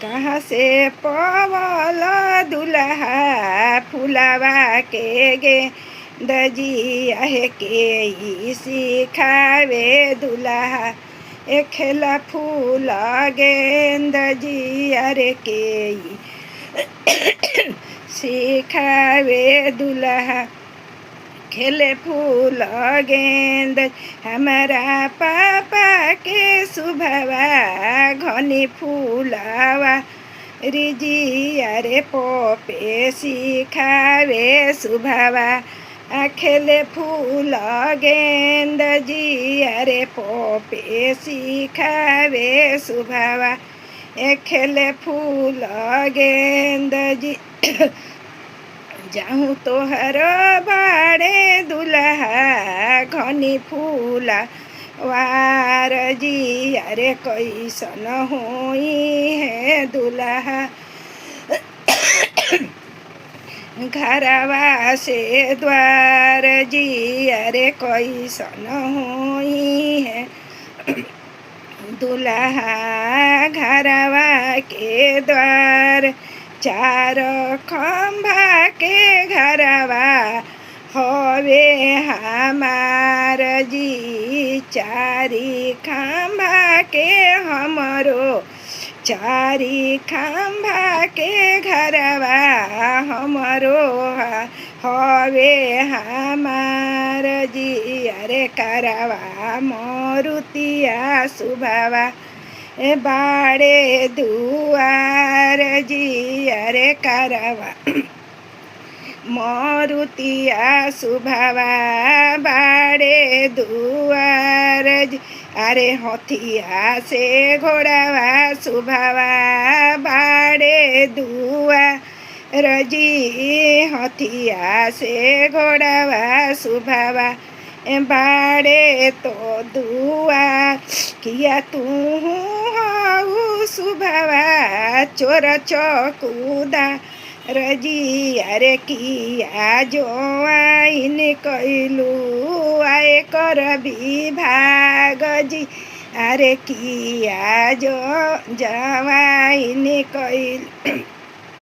कहाँ से पवल दुल्हा फुलावा के गे दजी आहे के ई सिखावे दुल्हा एखेला फूल गेंद जी अरे के ई सिखावे दुल्हा खेले फूल गेंद हमारा पापा के सुभवा घनी फूलवा रिजी अरे पोपे सिखावे सुभवा खेले फूल गेंद जी अरे पोपे सिखावे सुभवा खेले फूल गेंद जी जाऊँ तोहर बाड़े दुल्हा घनी फूला वार जी अरे कैसन होई है दुल्हा घरवा से द्वार जी अरे कैसन होई है दुल्हा घरवा के द्वार चार खंभा के घरवा हवे हमार जी चारी खंभा के हमरो चारी खंभा के घरवा हमरो हवे हमार जी अरे करवा मोरुतिया सुभवा बाड़े दुआर जी अरे करवा मोरुतिया सुभवा बाड़े दुआर जी अरे हथिया से घोड़ावा सुभवा बाड़े दुआर जी हथिया से घोड़ावा सुभवा बाड़े तो दुआ किया तू हऊ सुभवा चोर चौकुदा रजी अरे किया जो आइन कैलू आए कर विभाग जी अरे किया जो जवाइन कैल